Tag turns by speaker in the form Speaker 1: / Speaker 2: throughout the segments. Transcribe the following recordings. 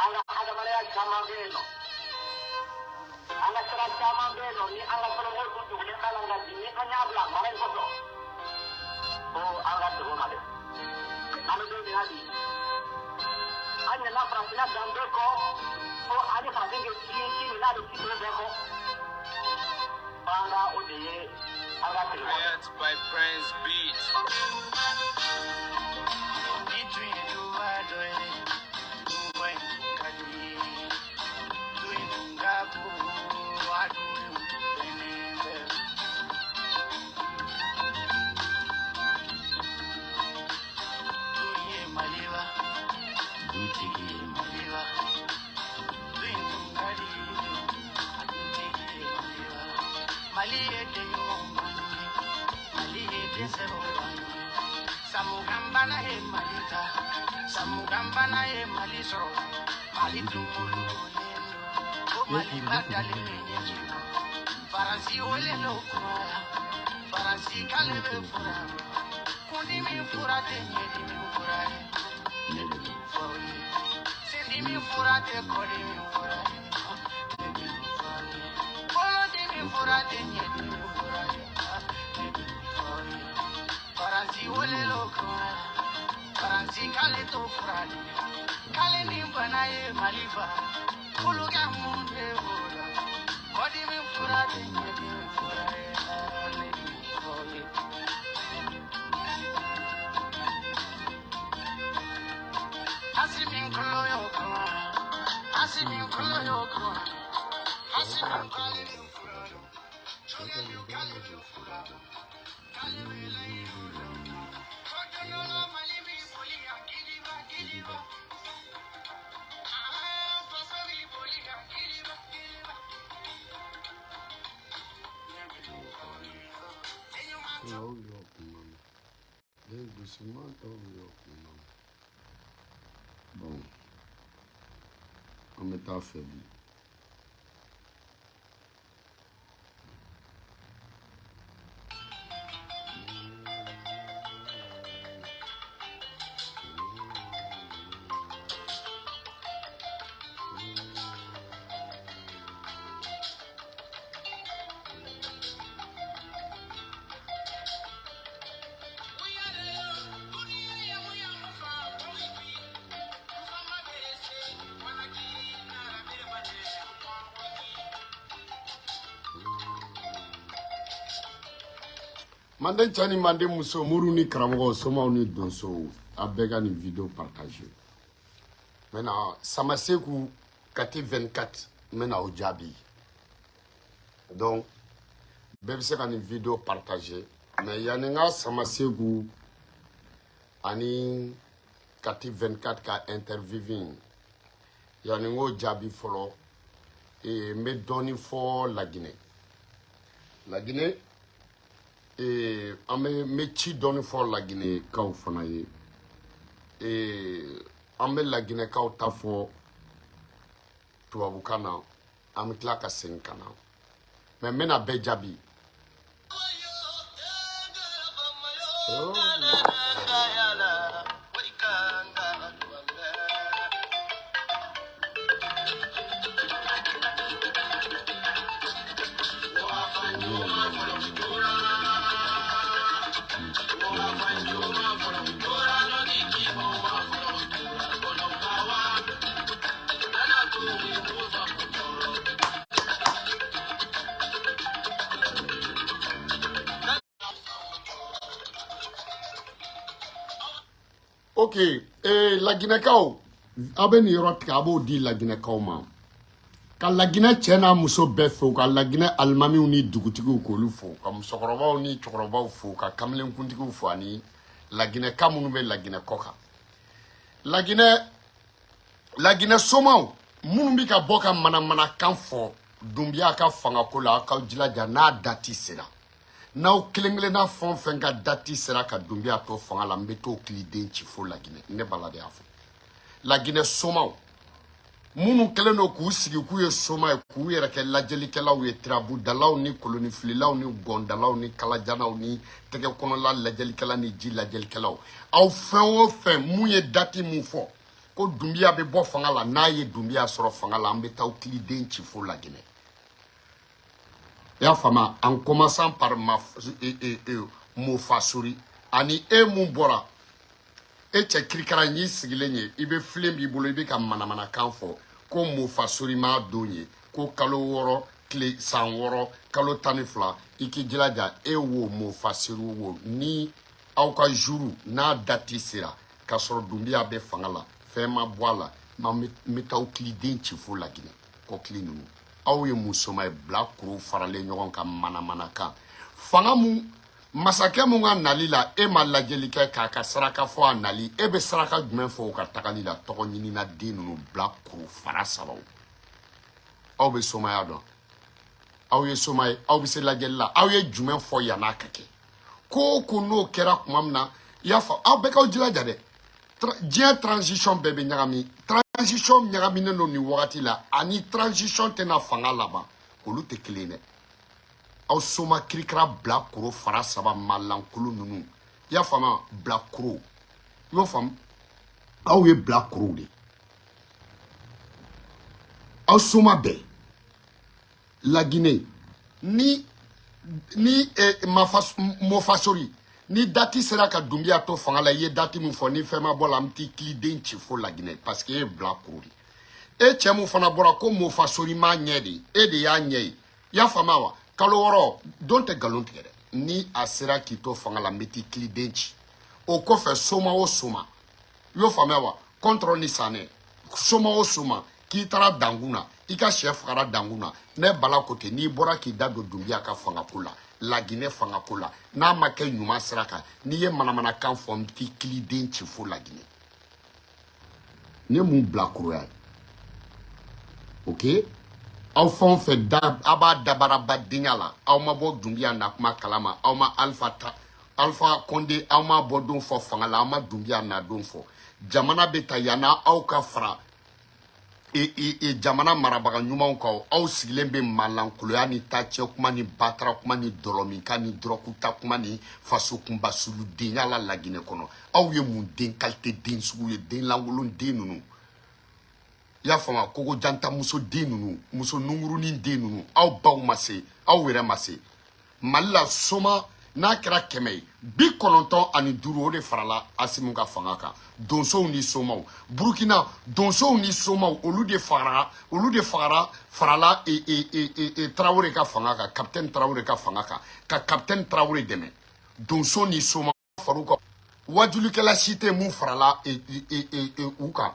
Speaker 1: anga adamalaya chamambeno anga sera chamambeno ni anga solo kuntu ni anga ni anyabla maren koso o anga do male ame do ni hadi anya na frasina dandeko o ani frasinge ti ni la do ti ndeko anga odiye anga
Speaker 2: Created by Prince Beat.
Speaker 3: Samugambana he malita, Samugambana he malisro, malitu mulu o malita dalimenye, Faransi ole lokura, Faransi kalebe fura, kundi mi fura te nyedi mi fura, sendi mi fura te kodi mi fura, olo di mi fura te nyedi mi fura. Faransi ole lokura, Faransi kale to furali, kale ni banaye malifa, kuluga munde bola, kodi mi furali nyedi mi furali, Asimin kolo yokura, Asimin kolo yokura, Asimin kale ni furali, choge ni kale ni furali.
Speaker 4: Bon, on est affaibli. Manden chani manden muso muru ni karamogo soma ni donso abega ni vidéo partagée. Maintenant Samaseku kati 24 mena au jabi. Donc bebse ka ni vidéo partagée mais yaninga Samaseku ani kati 24 ka interviewing yaningo jabi follow et me doni for la Guinée. La Guinée et on me ci donne fort la Guinée kaw fana ye et on me la Guinée kaw ta fo tubabu kana on me tla ka sen kana mais mena be jabi Ok, la Guinée-Kao, aben yorot abo di la Guinée-Kao ma. Ka la Guinée tiena muso befo, ka la Guinée almami uni dugutigu kolu fo, ka musokoroba uni chokoroba fo, ka kamelen kuntigu fo ani la Guinée kamunu be la Guinée-Koka. La Guinée somao, munu bi ka boka mana kan fo, dumbia ka fanga kola ka jilaja na dati sera. Now killing na fon fenga dati sera ka dumbia to fanga la mbeto kliden chifo la Guinée ne balade afo la Guinée somao munu keleno ku sigi ku ye soma ku yere ke lajelikelaw ye trabu dalaw ni koloni fililaw ni gondalaw ni kalajanaw ni tege kono la lajelikela ni ji lajelikelaw aw fen o fen mu ye dati mu fo ko Doumbia be bɔ fanga la n'a ye Doumbia sɔrɔ fanga la an bɛ taa kiliden ci fo la Guinée. Y'a fama en commençant par Mofassouri ani mun bɔra e cɛ kirikara n'i sigilen ye i bɛ filen b'i bolo i bɛ ka manamanakan fɔ ko Mofassouri m'a don ye ko kalo 6 tile san 6 kalo 12 i k'i jilaja e wo Mofassouri wo ni aw ka jour n'a date sera ka sɔrɔ Doumbia bɛ fanga la fɛn ma bɔ a la ma bɛ taa kiliden ci fo la Guinée ko kili ninnu aw ye musoma ye bila kuru faralen ɲɔgɔn kan manamanakan fanga mun masakɛ mun ka nali la e ma lajɛli kɛ k'a ka saraka fɔ a nali e bɛ saraka jumɛn fɔ o ka tagali la tɔgɔ ɲinina den ninnu bila kuru fara sabaw aw bɛ somaya dɔn aw ye soma ye aw bɛ se lajɛli la aw ye jumɛn fɔ yan'a ka kɛ ko ko n'o kɛra tuma min na i y'a fɔ aw bɛɛ k'aw jilaja dɛ diɲɛ transition bɛɛ bɛ ɲagami transition ɲagaminen don nin wagati la ani transition tɛna fanga laban olu tɛ kelen dɛ aw soma kirikira bila koro fara saba malankolo ninnu i y'a faamu bila koro i y'o faamu aw ye bila koro de aw soma bɛɛ la Guinée ni Mofassouri ni dati sera ka Doumbia to fanga la ye dati min fɔ ni fɛn ma bɔ la an ti kiliden ci fo la Guinée parce que e bila koro de e cɛ mun fana bɔra ko Mofassouri m'a ɲɛ de e de y'a ɲɛ ye i y'a faamu wa kalo 6 don tɛ galon tigɛ dɛ ni a sera k'i to fanga la n bɛ t'i kiliden ci o kɔfɛ soma o soma i y'o faamuya wa contre ni sanɛ soma o soma k'i taara dankun na i ka sɛ fagara dankun na ne bala ko ten n'i bɔra k'i da don Doumbia ka fangako la la Guinée fangako la n'a ma kɛ ɲuman sira kan n'i ye manamanakan fɔ n t'i kiliden ci fo la Guinée ne mun bila koroya ye ok aw fɛn o fɛn da a b'a dabaraba denya la aw ma bɔ Doumbia na kuma kalama aw ma Alpha Condé aw ma bɔ don fɔ fanga la aw ma Doumbia na don fɔ jamana bɛ ta yanna aw ka fara jamana marabaga ɲumanw kan aw sigilen bɛ malankoloya ni tacɛ kuma ni batara kuma ni dɔlɔminka ni dɔrɔkuta kuma ni faso kunbasulu denya la Guinée kɔnɔ aw ye mun den qualité den sugu ye den lankolon den ninnu i y'a faamu kogo janta muso den ninnu muso nungurunin den ninnu aw baw ma se aw yɛrɛ ma se Mali la soma n'a kɛra 95 o de farala Asimu ka fanga kan donsow ni somaw Burkina donsow ni somaw olu de farala Traoré ka fanga kan capitaine Traoré ka fanga kan ka capitaine Traoré dɛmɛ donso ni somaw far'u kan wajulikɛla si tɛ mun farala u kan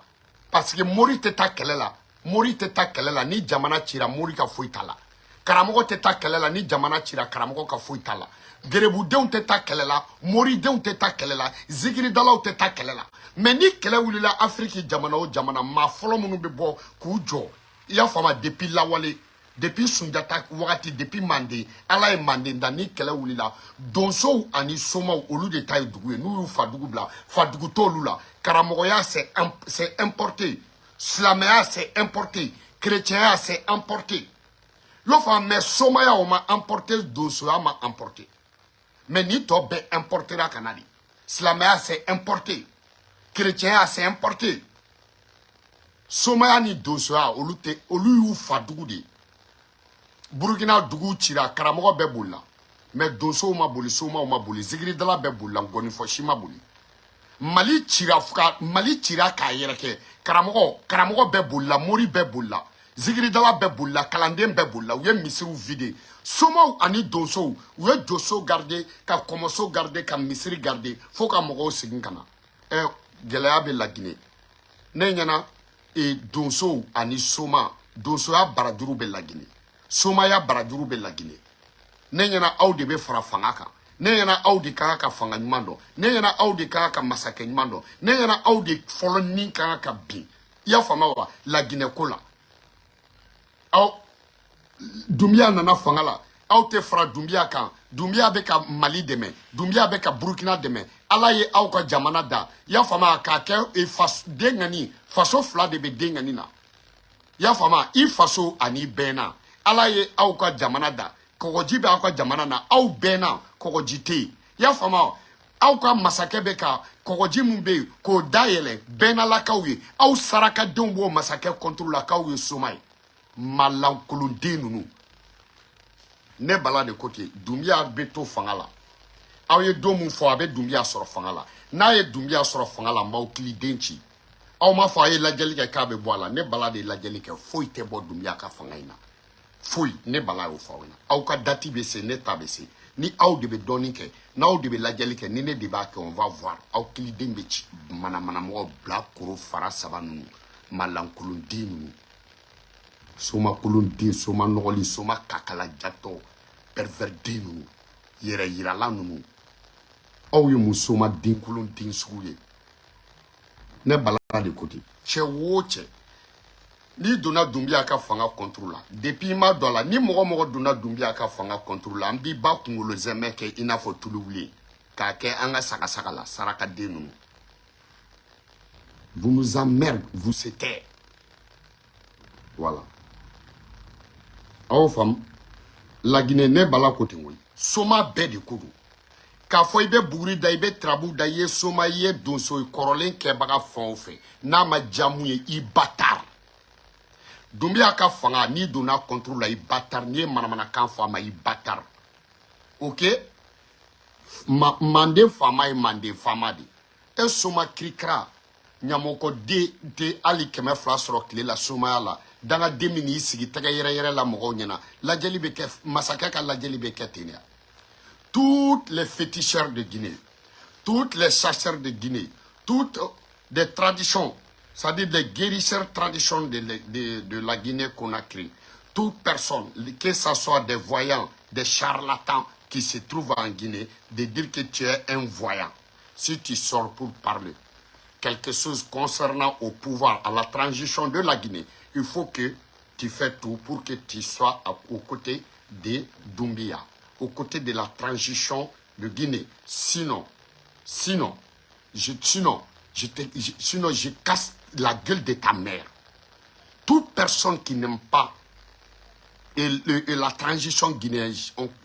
Speaker 4: parce que Mori tɛ taa kɛlɛ la ni jamana cira Mori ka foyi t'a la karamɔgɔ tɛ taa kɛlɛ la ni jamana cira karamɔgɔ ka foyi t'a la gerebudenw tɛ taa kɛlɛ la moridenw tɛ taa kɛlɛ la zikiridalaw tɛ taa kɛlɛ la mais ni kɛlɛ wulila Afrique jamana o jamana maa fɔlɔ minnu bɛ bɔ k'u jɔ i y'a faamu depuis Lawale depuis Sunjata wagati depuis Mande ala ye Mande da ni kɛlɛ wulila donsow ani somaw olu de ta ye dugu ye n'u y'u fa dugu bila fa dugu t'olu la karamɔgɔya c'est importé silamɛya c'est importé chrétienya c'est importé y'o faamu mais somaya o ma importé donsoya ma importé mais ni tɔ bɛɛ importera ka na de silamɛya c'est importé chrétienya c'est importé somaya ni donsoya olu y'u fa dugu de Burkina dugu cira karamɔgɔ bɛɛ bolila mais donsow ma boli somaw ma boli zikiridala bɛɛ bolila ngɔnifɔsi ma boli Mali cira k'a yɛrɛ kɛ karamɔgɔ bɛɛ bolila mori bɛɛ bolila zikiridala bɛɛ bolila kalanden bɛɛ bolila u ye misiriw vide somaw ani donsow u ye joso garder ka kɔmɔso garder ka misiri garder fo ka mɔgɔw segin ka na gɛlɛya bɛ la Guinée ne ɲɛna donsow ani soma donsoya barajuru bɛ la Guinée somaya barajuru bɛ la Guinée ne ɲɛna aw de bɛ fara fanga kan ne ɲɛna aw de kan ka fanga ɲuman dɔn ne ɲɛna aw de kan ka masakɛ ɲuman dɔn ne ɲɛna aw de fɔlɔ ni kan ka bin i y'a faamu wa la Guinée ko la aw Doumbia nana fanga la aw tɛ fara Doumbia kan Doumbia bɛ ka Mali dɛmɛ Doumbia bɛ ka Burkina dɛmɛ ala ye aw ka jamana da i y'a faamu k'a kɛ den ŋani faso fila de bɛ den ŋani na i y'a faamu i faso ani bɛnna ala ye aw ka jamana da kɔgɔji bɛ aw ka jamana na aw bɛnna kɔgɔji tɛ yen i y'a faamu Auka masake beka kogoji mumbe ko dayele benala kauye au saraka dombo masake contre la kauye somai malankulundinunu ne bala de côté Doumbia beto fangala awe domu fo abe Doumbia soro fangala na ye Doumbia soro fangala mbaw kili denchi aw ma fa ye lajeli ke ka be boala ne bala de lajeli ke foi te bo Doumbia ka fangaina foi ne bala o fa wena aw ka dati be se ne tabese ni aw de be doni ke na aw de be lajeli ke ni ne de ba ke on va voir aw kili dembe ci mana mo bla koro fara sabanu malankulun dinu soma kulun din soma nogoli soma kakala jato perverdinu yere yirala nunu aw ye musoma din kulun din suye ne bala de côté che woche ni donna Doumbia ka fanga contrôle depuis ma dola ni mogo donna Doumbia ka fanga contrôle an bi ba kungolo zeme ke ina fo tululi ka ke anga saka la saraka denu vous nous emmerdez vous c'était voilà aw fam la Guinée ne bala côté ngoy soma be de kudu ka fo ibe buguri da ibe trabu da ye soma ye donso korolen ke baga fon fe na ma jamu ye I batar Doumbia ka fanga ni donna contrôle I batar ni manamana kan fama I batar OK mande fama di e soma krikra nyamoko de ali keme flasro kle la soma ala danga demini sigi taga yere la mogo nyana la jeli be ke masaka ka la jeli be ketenia toutes les féticheurs de Guinée, toutes les chasseurs de Guinée, toutes des traditions, c'est-à-dire des guérisseurs traditions de la Guinée qu'on a créé. Toute personne, que ce soit des voyants, des charlatans qui se trouvent en Guinée, de dire que tu es un voyant. Si tu sors pour parler quelque chose concernant au pouvoir, à la transition de la Guinée, il faut que tu fasses tout pour que tu sois aux côtés de Doumbia, aux côtés de la transition de Guinée. Sinon, je casse la gueule de ta mère. Toute personne qui n'aime pas la transition guinéenne,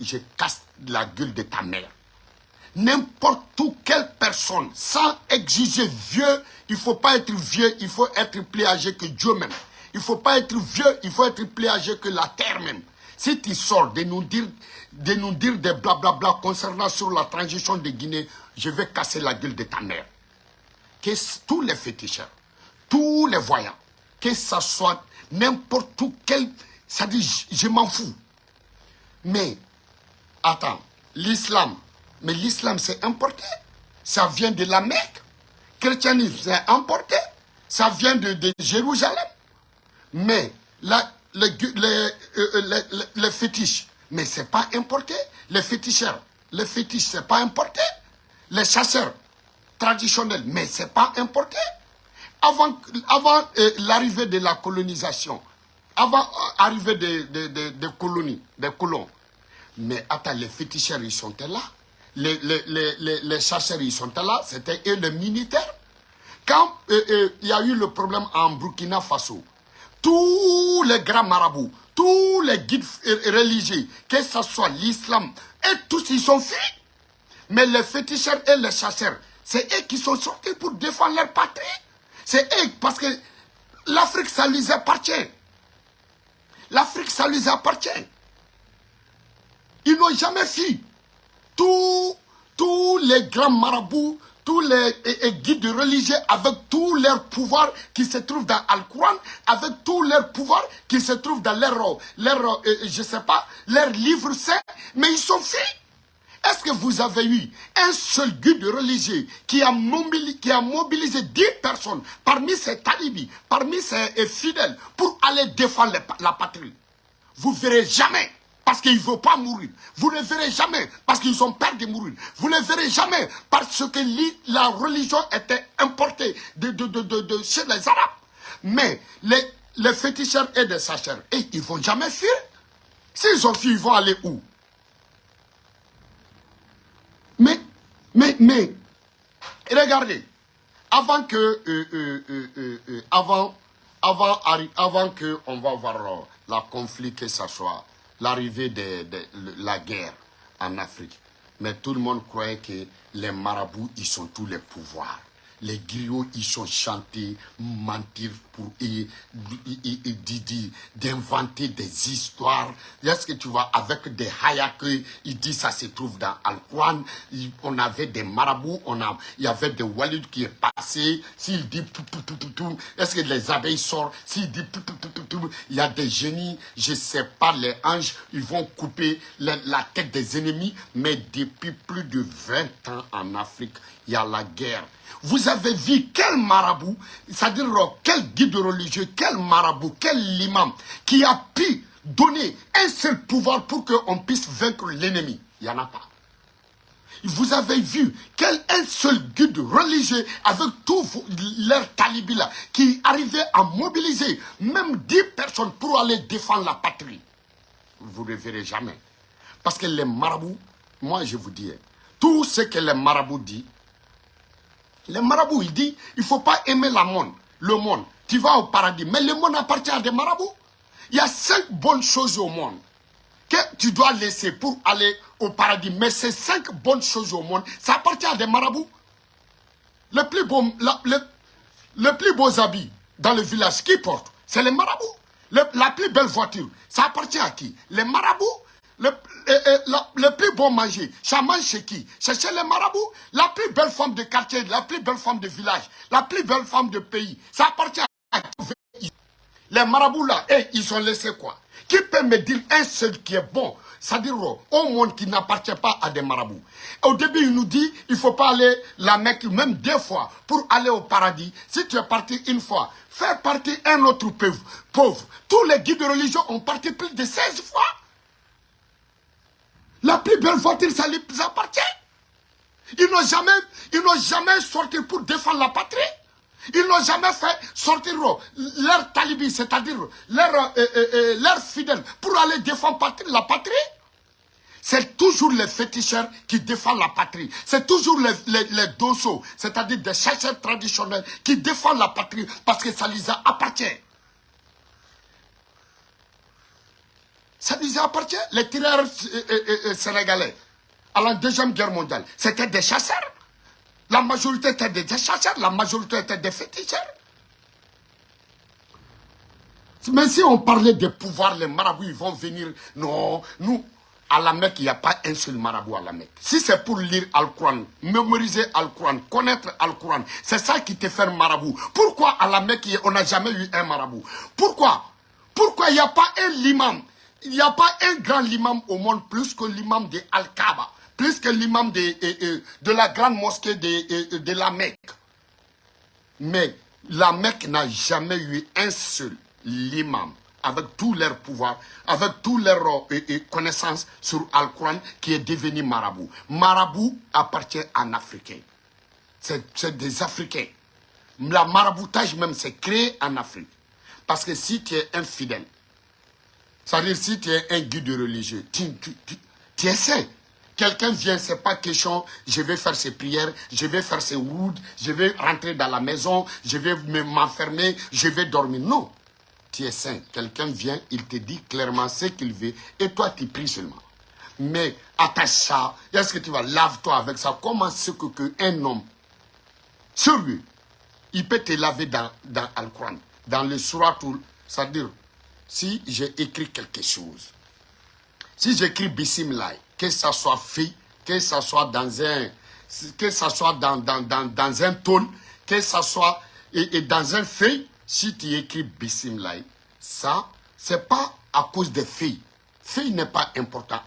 Speaker 4: je casse la gueule de ta mère. N'importe quelle personne, sans exiger vieux, il ne faut pas être vieux, il faut être plus âgé que Dieu même. Il ne faut pas être vieux, il faut être plus âgé que la terre même. Si tu sors de nous dire des blablabla concernant sur la transition de Guinée, je vais casser la gueule de ta mère. Que tous les féticheurs, tous les voyants, que ça soit n'importe quel, ça dit, je m'en fous. Mais, attends, l'islam, mais l'islam c'est importé. Ça vient de la Mecque. Christianisme c'est importé. Ça vient de Jérusalem. Mais les fétiches, mais c'est pas importé. Les féticheurs, les fétiches, c'est pas importé. Les chasseurs traditionnels, mais c'est pas importé. Avant l'arrivée de la colonisation, avant l'arrivée des colonies, des colons, mais attends, les féticheurs, ils sont là. Les chasseurs, ils sont là. C'était eux les militaires. Quand il y a eu le problème en Burkina Faso, tous les grands marabouts, tous les guides religieux, que ce soit l'islam, et tous ils sont fuis. Mais les féticheurs et les chasseurs, c'est eux qui sont sortis pour défendre leur patrie. C'est eux, parce que l'Afrique, ça lui appartient. L'Afrique, ça lui appartient. Ils n'ont jamais fui. Tous les grands marabouts, tous les guides religieux avec tous leurs pouvoirs qui se trouvent dans Al-Quran, avec tous leurs pouvoirs qui se trouvent dans je sais pas, leurs livres saints, mais ils sont fuis. Est-ce que vous avez eu un seul guide religieux qui a mobilisé 10 personnes parmi ses talibis, parmi ses fidèles, pour aller défendre la patrie? Vous ne verrez jamais. Parce qu'ils ne veulent pas mourir. Vous ne verrez jamais parce qu'ils ont peur de mourir. Vous ne verrez jamais parce que la religion était importée de chez les Arabes. Mais les féticheurs et les sacheurs, ils ne vont jamais fuir. S'ils ont fui, ils vont aller où? Mais, regardez, avant que on va voir la conflit que ça soit, l'arrivée de la guerre en Afrique, Mais tout le monde croyait que les marabouts, ils sont tous les pouvoirs. Les griots, ils sont chantés, mentir pour d'inventer des histoires. Est-ce que tu vois, avec des hayaks, ils disent ça se trouve dans Al-Quran. On avait des marabouts, il y avait des walids qui est passé. S'il dit tout, est-ce que les abeilles sortent? S'il dit tout, il y a des génies, je sais pas, les anges, ils vont couper la tête des ennemis. Mais depuis plus de 20 ans en Afrique, il y a la guerre. Vous avez vu quel marabout, c'est-à-dire quel guide religieux, quel marabout, quel imam qui a pu donner un seul pouvoir pour qu'on puisse vaincre l'ennemi? Il n'y en a pas. Vous avez vu quel un seul guide religieux avec tous leurs talibis là qui arrivait à mobiliser même 10 personnes pour aller défendre la patrie? Vous ne le verrez jamais. Parce que les marabouts, moi je vous dis, tout ce que les marabouts disent, les marabouts, ils disent, il ne faut pas aimer le monde. Tu vas au paradis. Mais le monde appartient à des marabouts. Il y a 5 bonnes choses au monde que tu dois laisser pour aller au paradis. Mais ces 5 bonnes choses au monde, ça appartient à des marabouts. Les plus beaux habits dans le village, qui portent? C'est les marabouts. La plus belle voiture, ça appartient à qui? Les marabouts. Le plus bon manger, ça mange chez qui? C'est chez les marabouts. La plus belle femme de quartier, la plus belle femme de village, la plus belle femme de pays, ça appartient à qui? Les marabouts là, ils ont laissé quoi? Qui peut me dire un seul qui est bon? C'est-à-dire au monde qui n'appartient pas à des marabouts. Au début, il nous dit, il ne faut pas aller la Mecque, même 2 fois, pour aller au paradis. Si tu es parti une fois, fais partir un autre pauvre. Tous les guides religieux ont parti plus de 16 fois. La plus belle voiture, ça les appartient. Ils n'ont jamais sorti pour défendre la patrie. Ils n'ont jamais fait sortir leurs talibis, c'est-à-dire leurs fidèles, pour aller défendre la patrie. C'est toujours les féticheurs qui défendent la patrie. C'est toujours les dossos, c'est-à-dire des chercheurs traditionnels qui défendent la patrie parce que ça les appartient. Ça nous appartient. Les tireurs sénégalais, à la Deuxième Guerre mondiale, c'était des chasseurs. La majorité était des chasseurs, la majorité était des féticheurs. Mais si on parlait des pouvoirs, les marabouts, ils vont venir. Non, nous, à la Mecque, il n'y a pas un seul marabout à la Mecque. Si c'est pour lire Al-Quran, mémoriser Al-Quran, connaître Al-Quran, c'est ça qui te fait marabout. Pourquoi à la Mecque, on n'a jamais eu un marabout? Pourquoi il n'y a pas un imam? Il n'y a pas un grand imam au monde plus que l'imam de Al-Kaaba, plus que l'imam de la grande mosquée de la Mecque. Mais la Mecque n'a jamais eu un seul imam avec tous leurs pouvoirs, avec toutes leurs connaissances sur Al-Quran qui est devenu marabout. Marabout appartient à un Africain. C'est des Africains. La maraboutage même, c'est créé en Afrique. Parce que si tu es infidèle, c'est-à-dire, si tu es un guide religieux, tu essaies. Quelqu'un vient, c'est pas question, je vais faire ses prières, je vais faire ses wouds, je vais rentrer dans la maison, je vais m'enfermer, je vais dormir. Non, tu es saint. Quelqu'un vient, il te dit clairement ce qu'il veut, et toi, tu pries seulement. Mais attache ça, est-ce que tu vas lave-toi avec ça? Comment est-ce qu'un homme sérieux, il peut te laver dans Al-Quran, dans le Suratul, c'est-à-dire, si j'ai écrit quelque chose, si j'écris Bismillah, que ça soit fait, que ça soit dans un tôle, que ça soit dans un feuille, si tu écris Bismillah, ça, c'est pas à cause des feuilles. Feuille n'est pas important.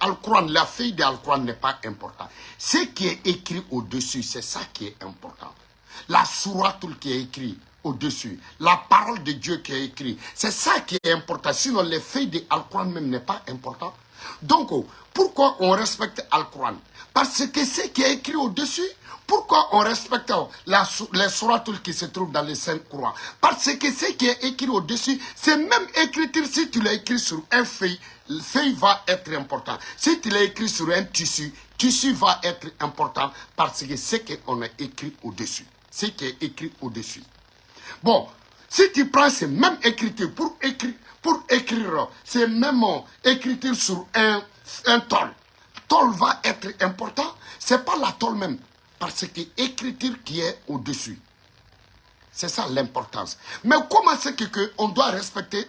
Speaker 4: La feuille de Al-Quran n'est pas important. Ce qui est écrit au-dessus, c'est ça qui est important. La souratul qui est écrit au-dessus, la parole de Dieu qui est écrite, c'est ça qui est important. Sinon, les feuilles de Al-Quran même n'est pas important. Donc, pourquoi on respecte Al-Quran? Parce que ce qui est écrit au-dessus. Pourquoi on respecte les souratul qui se trouvent dans les 5 croix? Parce que ce qui est écrit au-dessus, c'est même écriture. Si tu l'as écrit sur un feuille, le feuille va être important. Si tu l'as écrit sur un tissu, tissu va être important parce que ce qu'on a écrit au-dessus. Ce qui est écrit au-dessus. Bon, si tu prends ces mêmes écritures pour écrire ces mêmes écritures sur un tôle, tôle va être important, c'est pas la tôle même, parce que l'écriture qui est au-dessus. C'est ça l'importance. Mais comment c'est que on doit respecter,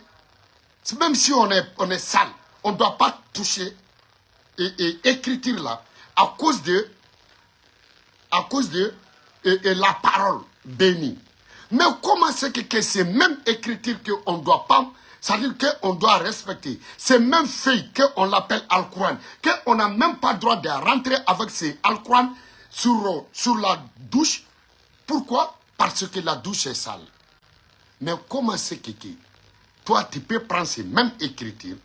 Speaker 4: même si on est sale, on ne doit pas toucher l'écriture là, à cause de la parole bénie. Mais comment c'est que c'est même écriture qu'on ne doit pas, c'est-à-dire qu'on doit respecter, ces mêmes feuilles qu'on l'appelle Al-Quran, qu'on n'a même pas le droit de rentrer avec ces Al-Quran sur la douche. Pourquoi? Parce que la douche est sale. Mais comment c'est que toi tu peux prendre ces mêmes écritures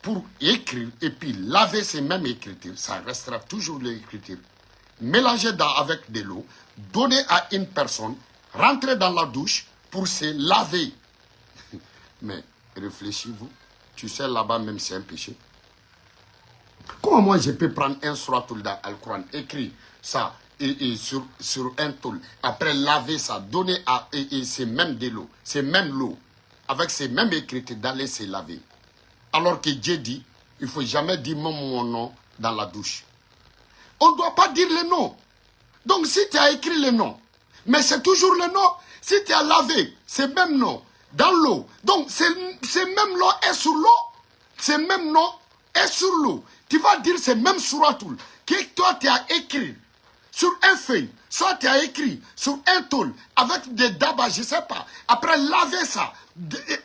Speaker 4: pour écrire et puis laver ces mêmes écritures, ça restera toujours l'écriture. Mélanger avec de l'eau, donner à une personne, rentrer dans la douche pour se laver. Mais réfléchis-vous, tu sais là-bas même c'est un péché. Comment moi je peux prendre un suratul dans Al-Quran, écrit ça sur un tool, après laver ça, donner à c'est même de l'eau, c'est même l'eau, avec ces mêmes écritures d'aller se laver. Alors que Dieu dit, il ne faut jamais dire mon nom dans la douche. On ne doit pas dire le nom. Donc si tu as écrit le nom, mais c'est toujours le nom. Si tu as lavé, c'est même nom dans l'eau. Donc c'est même l'eau est sur l'eau. C'est même nom est sur l'eau. Tu vas dire c'est même suratul que toi tu as écrit sur un feuille. Soit tu as écrit sur un tôle avec des dabas, je ne sais pas. Après laver ça,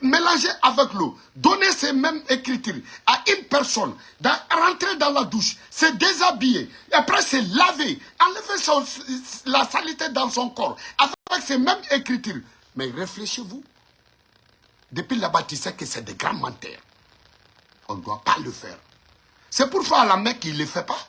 Speaker 4: mélanger avec l'eau, donner ces mêmes écritures à une personne, rentrer dans la douche, se déshabiller, et après se laver, enlever la saleté dans son corps, avec ces mêmes écritures. Mais réfléchissez-vous. Depuis là-bas, tu sais que c'est des grands menteurs. On ne doit pas le faire. C'est pour faire la Mecque qu'il ne le fait pas.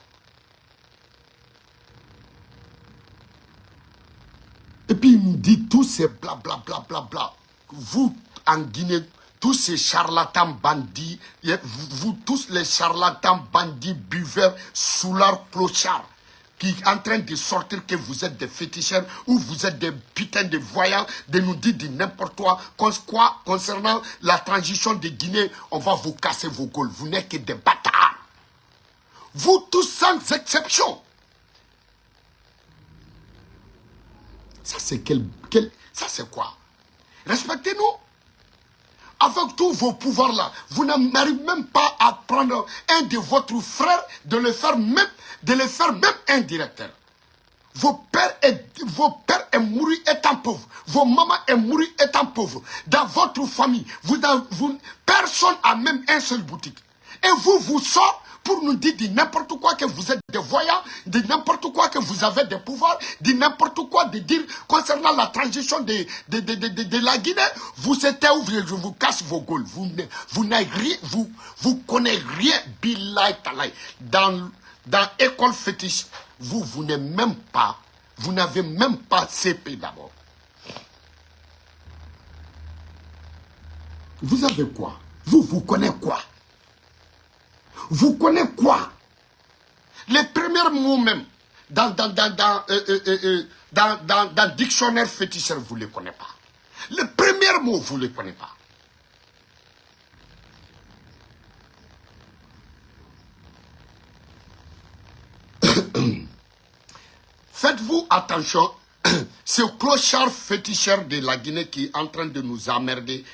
Speaker 4: Et puis il nous dit tous ces blablabla. Vous, en Guinée, tous ces charlatans bandits, vous tous les charlatans bandits, buveurs, soulards, clochards, qui sont en train de sortir que vous êtes des féticheurs ou vous êtes des putains de voyants, de nous dire de n'importe quoi concernant la transition de Guinée, on va vous casser vos gueules. Vous n'êtes que des bâtards. Vous tous sans exception. Ça c'est quoi? Respectez-nous. Avec tous vos pouvoirs là, vous n'arrivez même pas à prendre un de votre frère, de le faire même un directeur. Vos pères est mouru étant pauvres. Vos mamans est mouru étant pauvres. Dans votre famille, personne n'a même un seul boutique. Et vous sortez pour nous dire de n'importe quoi que vous êtes des voyants, de n'importe quoi que vous avez des pouvoirs, de n'importe quoi de dire concernant la transition de la Guinée. Vous êtes où je vous casse vos gueules. Vous n'avez rien, vous connaissez rien, billahi talai. Dans école fétiche, vous n'avez même pas CP d'abord. Vous avez quoi? Vous connaissez quoi? Vous connaissez quoi? Les premiers mots même, dans dictionnaire féticheur, vous ne les connaissez pas. Les premiers mots, vous ne les connaissez pas. Faites-vous attention, ce clochard féticheur de la Guinée qui est en train de nous emmerder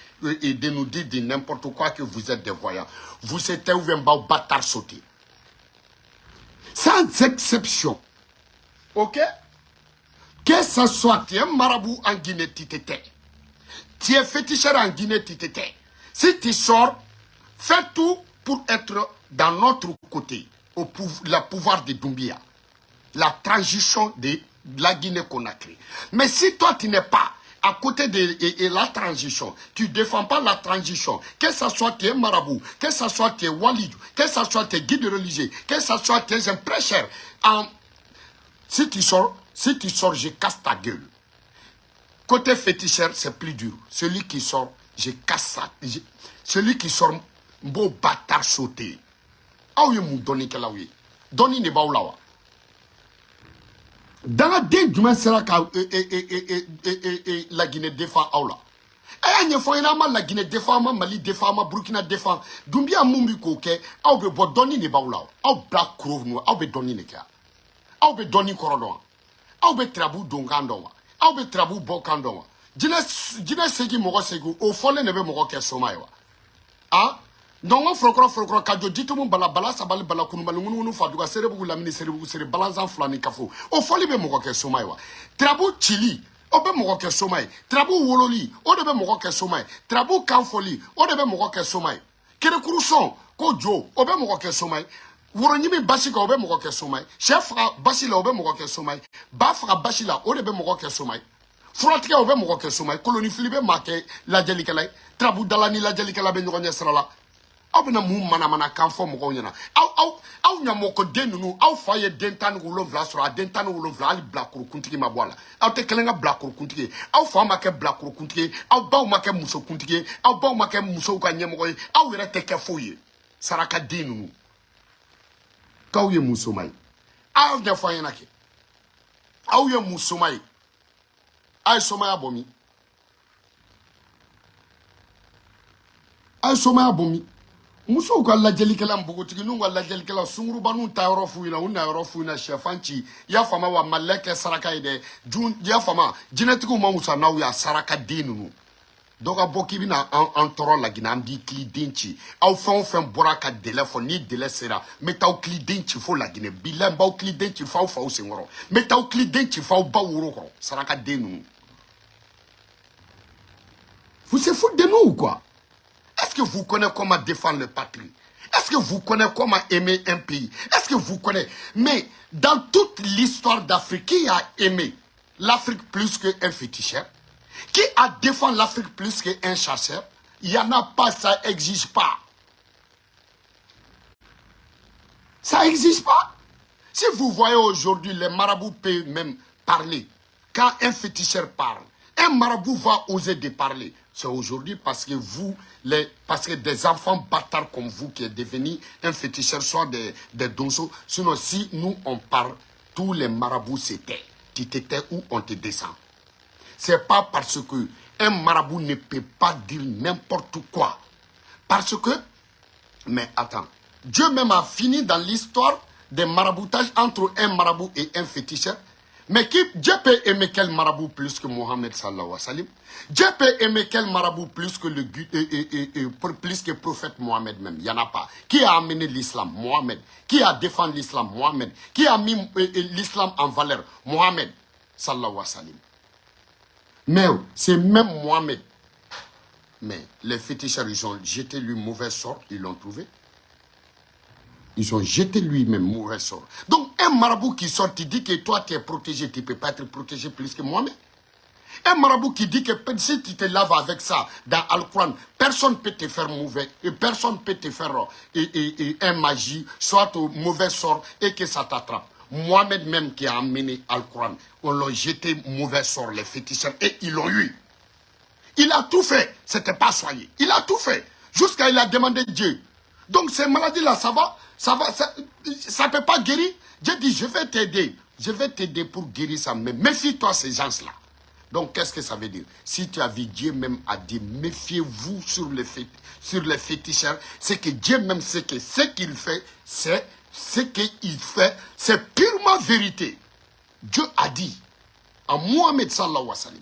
Speaker 4: et de nous dire de n'importe quoi que vous êtes des voyants. Vous êtes un bâtard sauté. Sans exception. Ok? Que ce soit, tu es un marabout en Guinée, tu t'étais. Tu es féticheur en Guinée, tu t'étais. Si tu sors, fais tout pour être dans notre côté, le pouvoir de Doumbia. La transition de la Guinée-Conakry. Mais si toi, tu n'es pas à côté de la transition, tu ne défends pas la transition, que ce soit tes marabouts, que ce soit tes walidou, que ce soit tes guides religieux, que ce soit tes prêcheurs, si tu sors, je casse ta gueule. Côté féticheur, c'est plus dur. Celui qui sort, je casse ça. Celui qui sort, beau bâtard sauté. Ah oui, mon donné que là, oui. Donné n'est pas là. Dans la dé du sera la Guinée défend Aula. Aya nye fo ina ma la Guinée défend ma Mali défend ma Burkina défend Doumbia mumbi ko ke aw be bo doni ne bawla aw black crove no aw be doni ne ka aw be doni korodon aw be trabu dongando aw be trabu bokando jina segi mogo segu o fole ne be mogo ke somayo ah donc frokro ka jo ditumu bala sabali bala kunubali ngunu faduga serebugu lamini serebugu sere balanza flani kafo o fole be mogo ke somayo trabu chili o be mogo ke somay trabu wololi o de be mogo ke somay trabu kanfoli o de be mogo ke somay kere kuruson ko jo o be mogo ke somay woro nyimi basika o be mogo ke somay chef basila o be mogo ke somay ba fra basila o de be mogo ke somay frotiga o be mogo ke somay koloni filibe make la jelikala trabu dalani la jelikala be nyonya srala aw bena mu mana kanfo mogo nyana aw nyamoko den nunu aw faye den tan wolonvla sura a den tan wolonvla ali blakuru kuntigi mabwala aw te kelenga blakuru kuntigi aw fa ma ke blakuru kuntigi aw baw ma ke muso kuntigi aw baw ma ke muso ka nyemogo aw yere te ke foye saraka den nunu kaw ye muso mai aw de fa yana ke aw ye muso mai ay soma abomi ay soma abomi muso ka lajelikela mbogotigi nu ka lajelikela sunguruba nu ta yoro fuina una yoro fuina shefanchi ya fama wa maleke saraka ide jun ya fama jinetiku ma musa na ya saraka dinu doga boki bina en toro la gina amdi kli denchi aw fon bora ka dele fo ni dele sera metaw kli denchi fo la gine bilan baw kli denchi fa sengoro metaw kli denchi fa ba wuro ko saraka dinu vous se foutez de nous ou quoi? Est-ce que vous connaissez comment défendre le patrie? Est-ce que vous connaissez comment aimer un pays? Est-ce que vous connaissez? Mais dans toute l'histoire d'Afrique, qui a aimé l'Afrique plus qu'un féticheur? Qui a défendu l'Afrique plus qu'un chasseur? Il n'y en a pas, ça n'existe pas. Ça n'existe pas. Si vous voyez aujourd'hui, les marabouts peuvent même parler. Quand un féticheur parle, un marabout va oser de parler. C'est aujourd'hui parce que parce que des enfants bâtards comme vous qui est devenu un féticheur, soit des donzos. Sinon, si nous on parle, tous les marabouts s'étaient. Tu t'étais où on te descend. C'est pas parce que un marabout ne peut pas dire n'importe quoi. Parce que, mais attends, Dieu même a fini dans l'histoire des maraboutages entre un marabout et un féticheur. Mais Dieu peut aimer quel marabout plus que Mohammed sallallahu alayhi wa sallam? Dieu peut aimer quel marabout plus que plus que le prophète Mohammed même? Il n'y en a pas. Qui a amené l'islam? Mohammed. Qui a défendu l'islam? Mohammed. Qui a mis l'islam en valeur? Mohammed sallallahu alayhi wa sallam. Mais c'est même Mohammed. Mais les féticheurs, ils ont jeté lui mauvais sort, ils l'ont trouvé. Ils ont jeté lui-même mauvais sort. Donc, un marabout qui sort, il dit que toi, tu es protégé. Tu ne peux pas être protégé plus que moi-même. Un marabout qui dit que si tu te laves avec ça dans Al-Quran, personne ne peut te faire mauvais. Et personne ne peut te faire un magie, soit au mauvais sort et que ça t'attrape. Mohamed même qui a amené Al-Quran, on l'a jeté mauvais sort, les féticheurs, et ils l'ont eu. Il a tout fait. C'était pas soigné. Il a tout fait. Jusqu'à il a demandé Dieu. Donc ces maladies-là, ça ne peut pas guérir. Dieu dit, je vais t'aider. Je vais t'aider pour guérir ça. Mais méfie-toi ces gens-là. Donc qu'est-ce que ça veut dire? Si tu as vu, Dieu même a dit, méfiez-vous sur les féticheurs. C'est que Dieu même sait que ce qu'il fait, c'est purement vérité. Dieu a dit à Mohammed sallallahu alayhi wa sallam.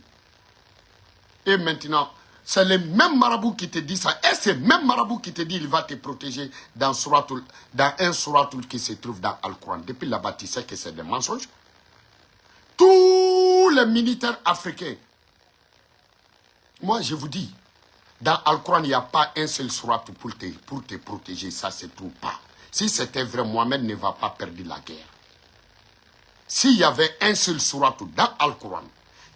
Speaker 4: Et maintenant, c'est le même marabout qui te dit ça. Et c'est le même marabout qui te dit il va te protéger dans un suratul qui se trouve dans Al-Quran. Depuis là-bas, tu sais que c'est des mensonges. Tous les militaires africains, moi je vous dis, dans Al-Quran, il n'y a pas un seul suratul pour te protéger. Ça, se trouve pas. Si c'était vrai, Mohamed ne va pas perdre la guerre. S'il y avait un seul suratul dans Al-Quran,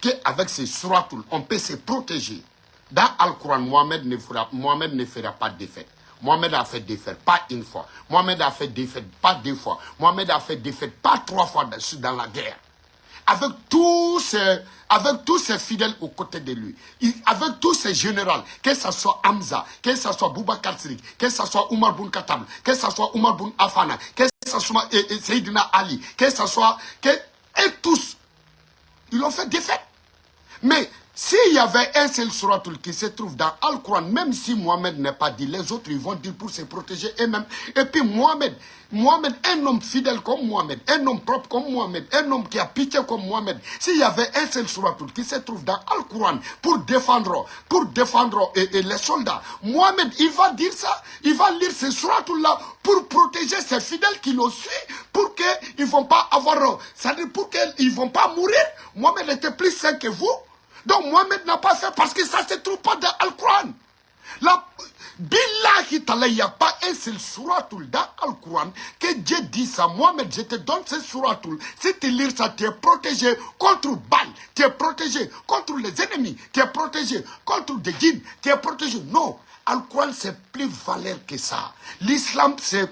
Speaker 4: qu'avec ces suratul, on peut se protéger. Dans Al-Quran, Mohamed ne fera pas de défaite. Mohamed a fait défaite, pas une fois. Mohamed a fait défaite, pas deux fois. Mohamed a fait défaite, pas trois fois dans la guerre. Avec tous ces fidèles aux côtés de lui. Avec tous ces généraux, que ce soit Hamza, que ce soit Boubacar Sadiq, que ce soit Omar Boun Khattab, que ce soit Omar Boun Affana, que ce soit Seydina Ali, que ce soit... et tous, ils ont fait défaite. Mais S'il y avait un seul suratul qui se trouve dans Al-Quran, même si Mohamed n'est pas dit, les autres ils vont dire pour se protéger eux-mêmes. Et puis Mohamed, un homme fidèle comme Mohamed, un homme propre comme Mohamed, un homme qui a pitié comme Mohamed, s'il y avait un seul suratul qui se trouve dans Al-Quran pour défendre les soldats, Mohamed il va dire ça, il va lire ce suratul-là pour protéger ses fidèles qui le suivent, pour qu'ils ne vont pas avoir, c'est-à-dire pour qu'ils ne vont pas mourir. Mohamed était plus saint que vous. Donc Mohamed n'a pas fait parce que ça ne se trouve pas dans Al-Quran. Billahi ta'ala, il n'y a pas un seul suratul dans Al-Quran que Dieu dit ça. Mohamed, je te donne ce suratul. Si tu lis ça, tu es protégé contre Baal, tu es protégé contre les ennemis, tu es protégé contre des djinns, tu es protégé. Non, Al-Quran c'est plus valeur que ça. L'islam c'est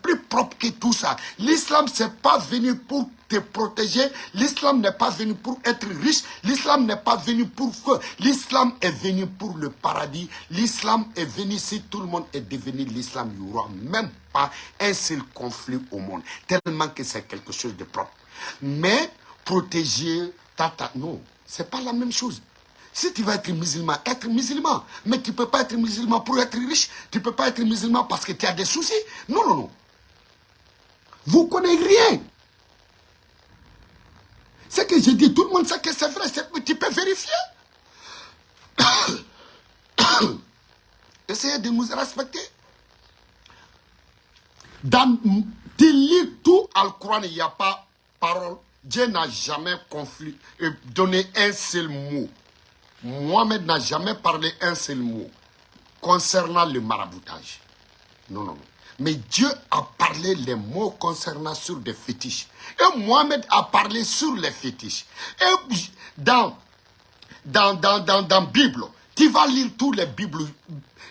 Speaker 4: plus propre que tout ça. L'islam c'est pas venu pour te protéger. L'islam n'est pas venu pour être riche. L'islam n'est pas venu pour feu. L'islam est venu pour le paradis. L'islam est venu, si tout le monde est devenu l'islam, il n'y aura même pas un seul conflit au monde. Tellement que c'est quelque chose de propre. Mais protéger, non, c'est pas la même chose. Si tu vas être musulman, mais tu ne peux pas être musulman pour être riche, tu ne peux pas être musulman parce que tu as des soucis. Non, non, non. Vous ne connaissez rien. Ce que je dis, tout le monde sait que c'est vrai, tu peux vérifier. Essayez de nous respecter. Tu lis tout Al-Quran, il n'y a pas parole. Dieu n'a jamais donné un seul mot. Mohamed n'a jamais parlé un seul mot concernant le maraboutage. Non, non, non. Mais Dieu a parlé les mots concernant sur des fétiches. Et Mohamed a parlé sur les fétiches. Et dans la Bible, tu vas lire tous les Bibles.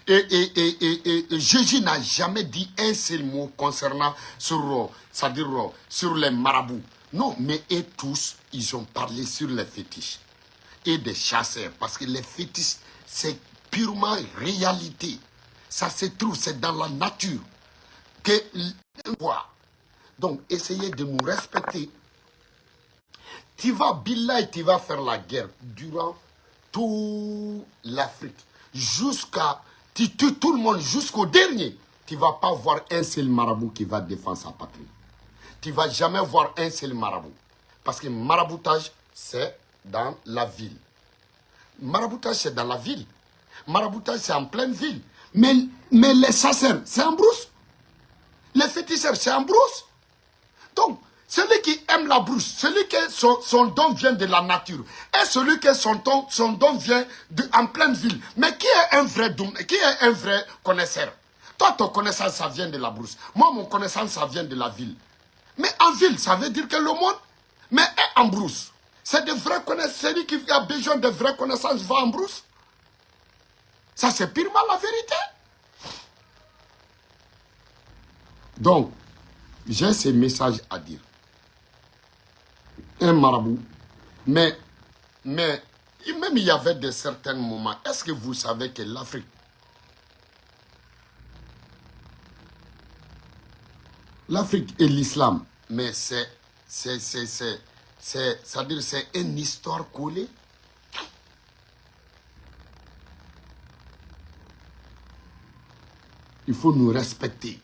Speaker 4: Et Jésus n'a jamais dit un seul mot concernant sur les marabouts. Non, mais eux tous, ils ont parlé sur les fétiches. Et des chasseurs. Parce que les fétiches, c'est purement réalité. Ça se trouve, c'est dans la nature. Donc, essayez de nous respecter. Tu vas, Billah, tu vas faire la guerre durant toute l'Afrique. Tu tues tout le monde jusqu'au dernier. Tu ne vas pas voir un seul marabout qui va défendre sa patrie. Tu ne vas jamais voir un seul marabout. Parce que maraboutage, c'est dans la ville. Maraboutage, c'est dans la ville. Maraboutage, c'est en pleine ville. Mais les chasseurs, c'est en brousse. Les féticheurs, c'est en brousse. Donc, celui qui aime la brousse, celui qui son don vient de la nature, et celui qui son don vient en pleine ville. Mais qui est un vrai don, qui est un vrai connaisseur? Toi, ton connaissance, ça vient de la brousse. Moi, mon connaissance, ça vient de la ville. Mais en ville, ça veut dire que le monde, mais est en brousse. C'est de vraies connaissances. Celui qui a besoin de vraies connaissances va en brousse. Ça, c'est purement la vérité. Donc, j'ai ces messages à dire. Un marabout. Mais même il y avait de certains moments. Est-ce que vous savez que l'Afrique, et l'islam, mais c'est-à-dire c'est une histoire collée. Il faut nous respecter.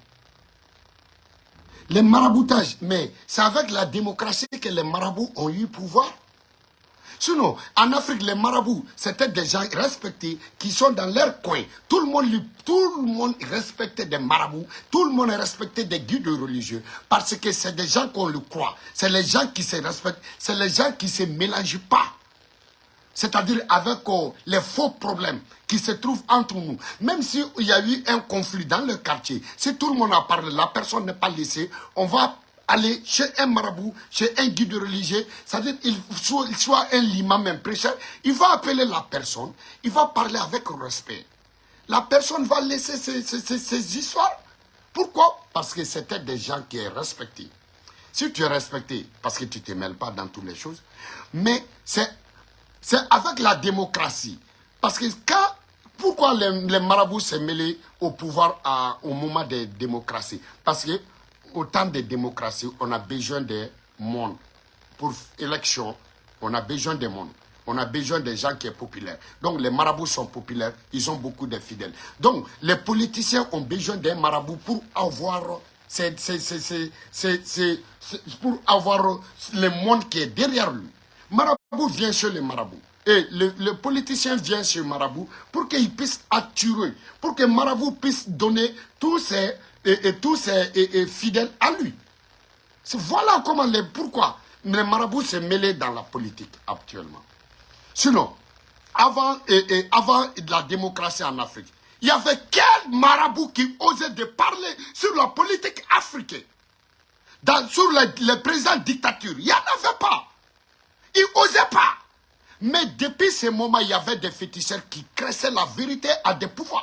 Speaker 4: Les maraboutages, mais c'est avec la démocratie que les marabouts ont eu pouvoir. Sinon, en Afrique, les marabouts, c'était des gens respectés qui sont dans leur coin. Tout le monde respectait des marabouts, tout le monde respectait des guides religieux, parce que c'est des gens qu'on le croit. C'est les gens qui se respectent, c'est les gens qui ne se mélangent pas. C'est-à-dire avec les faux problèmes qui se trouvent entre nous. Même s'il y a eu un conflit dans le quartier, si tout le monde a parlé, la personne n'est pas laissée, on va aller chez un marabout, chez un guide religieux, c'est-à-dire qu'il soit un imam, un prêcheur, il va appeler la personne, il va parler avec respect. La personne va laisser ces histoires. Pourquoi? Parce que c'était des gens qui est respectés. Si tu es respecté, parce que tu ne te mêles pas dans toutes les choses, mais c'est avec la démocratie. Parce que pourquoi les marabouts s'est mêlés au pouvoir au moment de démocratie? Parce que au temps de démocratie, on a besoin de monde. Pour élection, on a besoin de monde. On a besoin des gens qui sont populaires. Donc les marabouts sont populaires, ils ont beaucoup de fidèles. Donc les politiciens ont besoin d'un marabout pour avoir pour avoir le monde qui est derrière lui. Marabout vient chez les marabouts. Et le politicien vient chez marabout pour qu'il puisse attirer, pour que marabout puisse donner tous ses fidèles à lui. Voilà comment pourquoi les marabouts se mêlent dans la politique actuellement. Sinon, avant la démocratie en Afrique, il y avait quel marabout qui osait de parler sur la politique africaine, sur les présidents de dictature? Il n'y en avait pas. Ils n'osaient pas. Mais depuis ce moment, il y avait des féticheurs qui créaient la vérité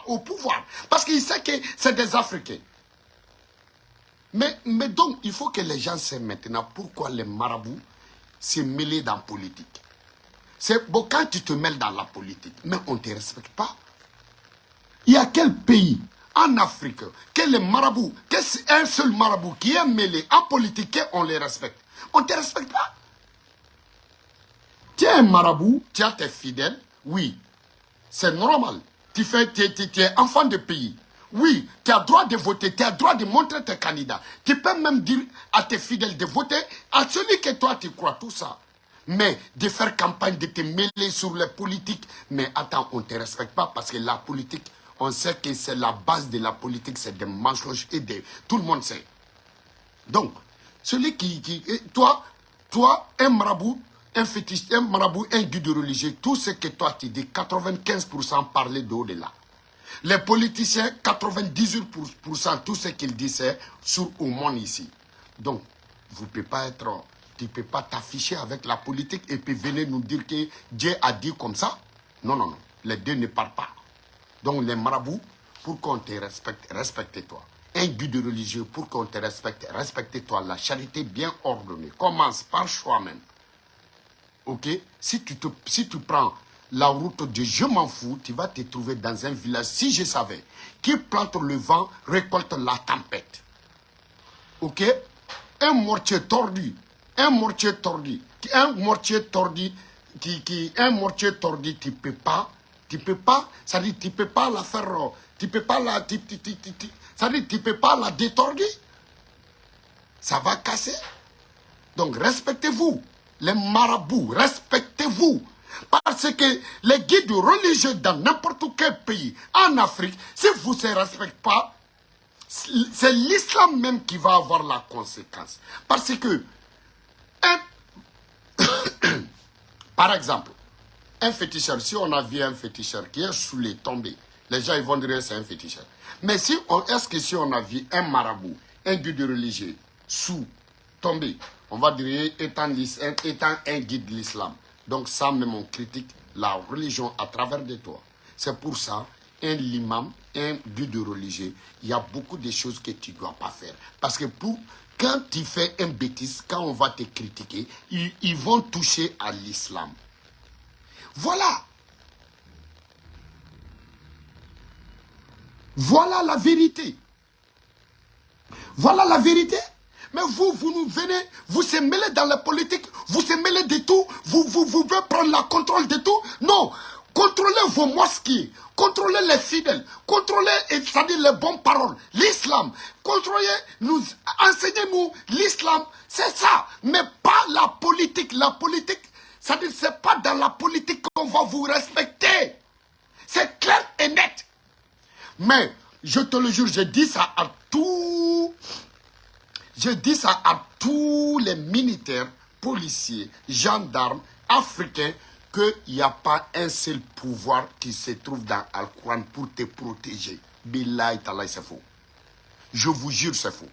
Speaker 4: au pouvoir. Parce qu'ils savent que c'est des Africains. Mais donc, il faut que les gens sachent maintenant pourquoi les marabouts se mêlent dans la politique. C'est bon, quand tu te mêles dans la politique, mais on ne te respecte pas. Il y a quel pays en Afrique que les marabouts, que c'est un seul marabout qui est mêlé en politique, on les respecte? On ne te respecte pas. Tu es un marabout, tu as tes fidèles, oui, c'est normal. Tu es enfant de pays. Oui, tu as droit de voter, tu as droit de montrer tes candidats. Tu peux même dire à tes fidèles de voter à celui que toi tu crois, tout ça. Mais de faire campagne, de te mêler sur les politiques, mais attends, on ne te respecte pas parce que la politique, on sait que c'est la base de la politique, c'est des mensonges et tout le monde sait. Donc, celui toi, un marabout, un fétiche, un marabout, un guide religieux, tout ce que toi tu dis, 95% parler d'au-delà. Les politiciens, 98%, tout ce qu'ils disent, c'est sur au monde ici. Donc, vous ne pouvez pas être, tu ne peux pas t'afficher avec la politique et puis venir nous dire que Dieu a dit comme ça. Non, non, non. Les deux ne parlent pas. Donc, les marabouts, pour qu'on te respecte, respecte-toi. Un guide religieux, pour qu'on te respecte, respecte-toi. La charité bien ordonnée. Commence par soi-même. Ok? Si tu prends la route de je m'en fous, tu vas te trouver dans un village, si je savais, qui plante le vent, récolte la tempête. Ok? Un mortier tordu, tu peux pas, ça dit, tu peux pas la faire, tu peux pas la, ça dit, tu peux pas la détordir. Ça va casser. Donc, respectez-vous. Les marabouts, respectez-vous. Parce que les guides religieux dans n'importe quel pays, en Afrique, si vous ne se respectez pas, c'est l'islam même qui va avoir la conséquence. Parce que, par exemple, un féticheur, si on a vu un féticheur qui est sous les tombés, les gens ils vont dire que c'est un féticheur. Mais est-ce que si on a vu un marabout, un guide religieux, sous tombé, on va dire étant un guide de l'islam. Donc ça même on critique la religion à travers de toi. C'est pour ça, un imam, un guide religieux, il y a beaucoup de choses que tu ne dois pas faire. Parce que quand tu fais une bêtise, quand on va te critiquer, ils vont toucher à l'islam. Voilà. Voilà la vérité. Voilà la vérité. Mais vous nous venez, vous se mêlez dans la politique, vous se mêlez de tout, vous voulez prendre le contrôle de tout. Non, contrôlez vos mosquées, contrôlez les fidèles, contrôlez, c'est-à-dire les bonnes paroles, l'islam. Contrôlez, enseignez-nous l'islam, c'est ça. Mais pas la politique. La politique, c'est-à-dire c'est pas dans la politique qu'on va vous respecter. C'est clair et net. Mais, je te le jure, je dis ça à tous... Je dis ça à tous les militaires, policiers, gendarmes, africains, qu'il n'y a pas un seul pouvoir qui se trouve dans Al-Quran pour te protéger. Billahi ta'ala, c'est faux. Je vous jure, c'est faux.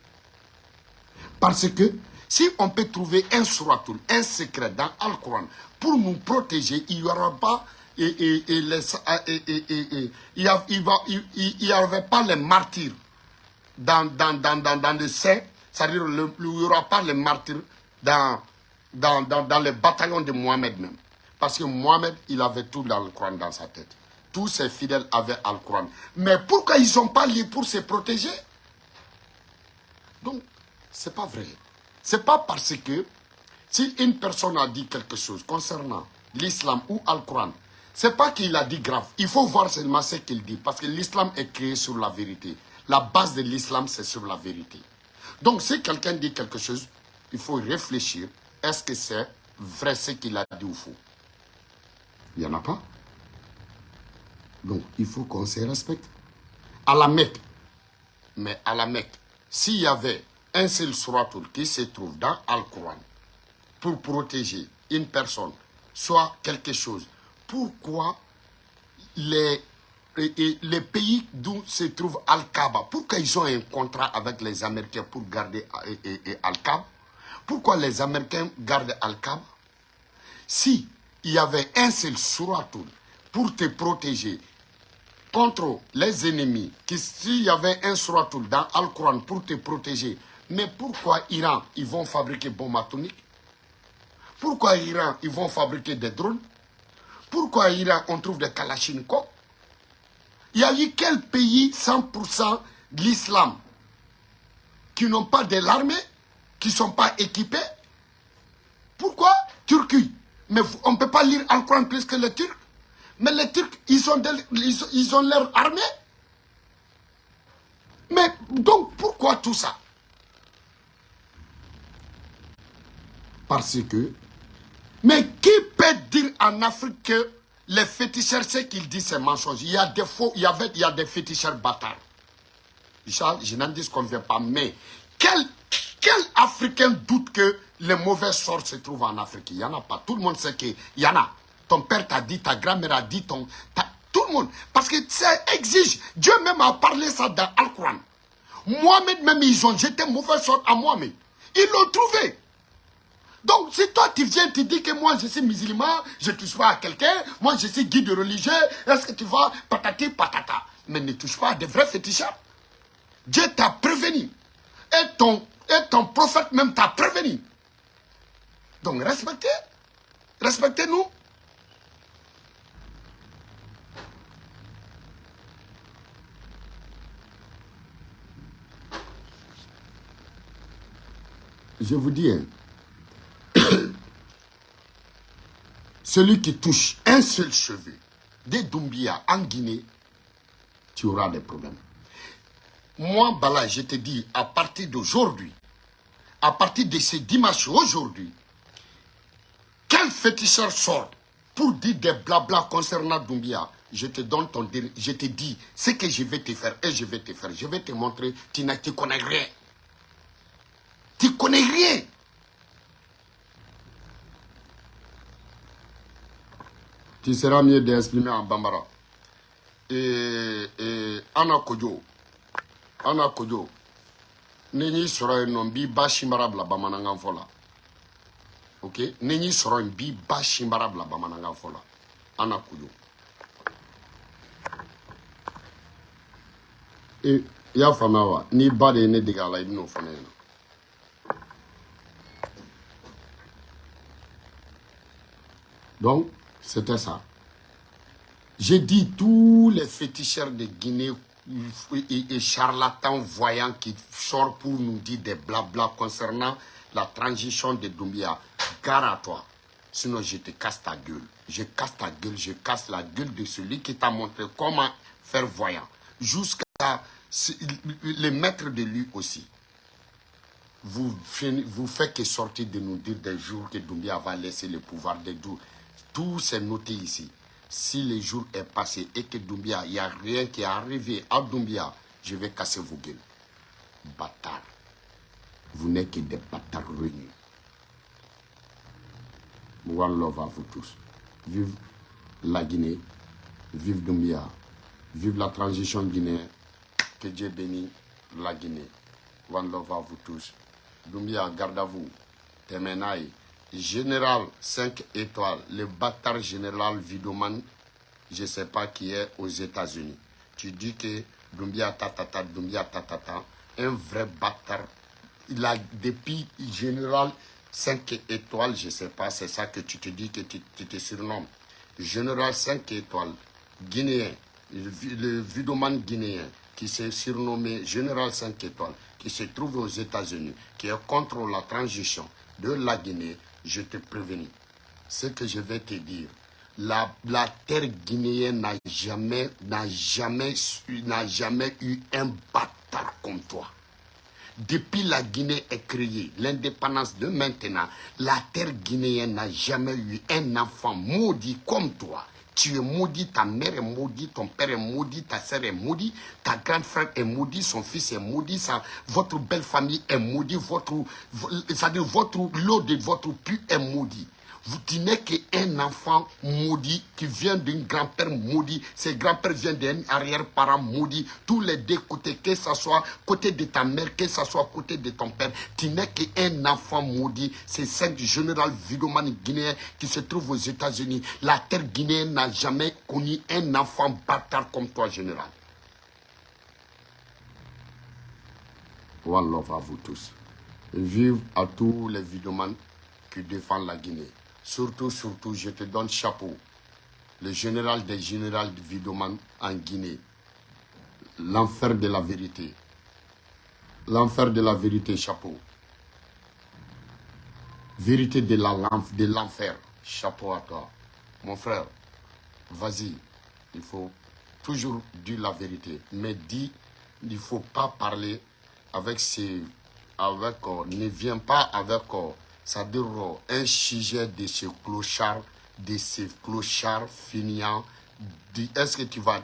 Speaker 4: Parce que si on peut trouver un suratul, un secret dans Al-Quran pour nous protéger, il n'y aura pas... il n'y avait pas les martyrs dans le sein. C'est-à-dire il n'y aura pas les martyrs dans les bataillons de Mohamed même. Parce que Mohamed, il avait tout dans le Coran dans sa tête. Tous ses fidèles avaient le Coran. Mais pourquoi ils ne sont pas liés pour se protéger? Donc, ce n'est pas vrai. Ce n'est pas parce que si une personne a dit quelque chose concernant l'islam ou Al-Quran, c'est pas qu'il a dit grave. Il faut voir seulement ce qu'il dit. Parce que l'islam est créé sur la vérité. La base de l'islam, c'est sur la vérité. Donc, si quelqu'un dit quelque chose, il faut réfléchir. Est-ce que c'est vrai ce qu'il a dit ou faux? Il n'y en a pas. Donc, il faut qu'on se respecte. À la Mecque, mais à la Mecque, s'il y avait un seul suratul qui se trouve dans Al-Quran pour protéger une personne, soit quelque chose, pourquoi les pays d'où se trouve Al-Kaaba, pourquoi ils ont un contrat avec les Américains pour garder Al-Kaaba? Pourquoi les Américains gardent Al-Kaaba? Si il y avait un seul suratul pour te protéger contre les ennemis, s'il y avait un suratul dans Al-Quran pour te protéger, mais pourquoi Iran, ils vont fabriquer bombes atomiques? Pourquoi Iran, ils vont fabriquer des drones? Pourquoi Iran, on trouve des kalachnikovs? Il y a eu quel pays 100% de l'islam qui n'ont pas de l'armée, qui ne sont pas équipés? Pourquoi Turquie? Mais on ne peut pas lire Al-Quran plus que les Turcs. Mais les Turcs, ils ont leur armée. Mais donc, pourquoi tout ça? Parce que... Mais qui peut dire en Afrique que les féticheurs, ce qu'ils disent, c'est mensonge? Il y a des faux, il y a des féticheurs bâtards. Je n'en dis qu'on ne vient pas, mais quel Africain doute que les mauvais sorts se trouvent en Afrique? Il n'y en a pas. Tout le monde sait qu'il y en a. Ton père t'a dit, ta grand-mère a dit, tout le monde. Parce que ça exige. Dieu même a parlé ça dans Al-Quran. Mohamed même, ils ont jeté mauvais sort à Mohamed. Ils l'ont trouvé. Donc, si toi, tu viens, tu dis que moi, je suis musulman, je ne touche pas à quelqu'un, moi, je suis guide religieux, est-ce que tu vas patati patata? Mais ne touche pas à des vrais fétichards. Dieu t'a prévenu. Et ton prophète même t'a prévenu. Donc, respectez-nous. Je vous dis, hein, celui qui touche un seul cheveu des Doumbia en Guinée, tu auras des problèmes. Moi, Bala, je te dis, à partir d'aujourd'hui, à partir de ce dimanche aujourd'hui, quel féticheur sort pour dire des blabla concernant Doumbia? Je te donne je te dis ce que je vais te faire et je vais te faire. Je vais te montrer, tu connais rien. Tu connais rien. Tu seras mieux d'exprimer en Bambara. Anna Kodjo. Nini sera un bi bashimarabla bamananga fola. Ok? Nini sera un bi bashimarabla bamananga fola. Anna Kodjo. Et ya famawa ni ba de ne digala ibno fanena. Donc, c'était ça. J'ai dit tous les féticheurs de Guinée et charlatans voyants qui sortent pour nous dire des blabla concernant la transition de Doumbia. Gare à toi. Sinon, je te casse ta gueule. Je casse ta gueule, je casse la gueule de celui qui t'a montré comment faire voyant. Jusqu'à les maîtres de lui aussi. Vous faites que sortir de nous dire des jours que Doumbia va laisser le pouvoir des jours. Tout c'est noté ici. Si le jour est passé et que Doumbia, il n'y a rien qui est arrivé à Doumbia, je vais casser vos gueules. Bâtards. Vous n'êtes que des bâtards réunis. One love à vous tous. Vive la Guinée. Vive Doumbia. Vive la transition guinéenne. Que Dieu bénisse la Guinée. One love à vous tous. Doumbia, garde à vous. Temenaï. Général 5 étoiles, le bâtard général Vidoman, je ne sais pas qui est aux États-Unis. Tu dis que Doumbia tatata, Doumbia tatata, un vrai bâtard. Il a depuis général 5 étoiles, je ne sais pas, c'est ça que tu te dis que tu te surnommes. Général 5 étoiles, guinéen, le Vidoman guinéen, qui s'est surnommé Général 5 étoiles, qui se trouve aux États-Unis, qui est contre la transition de la Guinée. Je te préviens, ce que je vais te dire, la terre guinéenne n'a jamais eu un bâtard comme toi. Depuis la Guinée est créée, l'indépendance de maintenant, la terre guinéenne n'a jamais eu un enfant maudit comme toi. Tu es maudit, ta mère est maudite, ton père est maudit, ta soeur est maudite, ta grande frère est maudit, son fils est maudit, votre belle famille est maudite, c'est-à-dire l'eau de votre pu est maudit. Tu n'es qu'un enfant maudit qui vient d'un grand-père maudit. Ses grands-pères viennent d'un arrière-parent maudit. Tous les deux côtés, que ce soit côté de ta mère, que ce soit côté de ton père, tu n'es qu'un enfant maudit. C'est cinq général Vidoman guinéen qui se trouve aux États-Unis. La terre guinéenne n'a jamais connu un enfant bâtard comme toi, général. One love à vous tous. Et vive à tous les Vidoman qui défendent la Guinée. Surtout, je te donne chapeau. Le général des générales de Vidoman en Guinée. L'enfer de la vérité. L'enfer de la vérité, chapeau. Vérité de l'enfer. Chapeau à toi. Mon frère, vas-y. Il faut toujours dire la vérité. Mais dis, il ne faut pas parler avec ne viens pas avec... c'est-à-dire un sujet de ces clochards feignants. Est-ce que tu vas,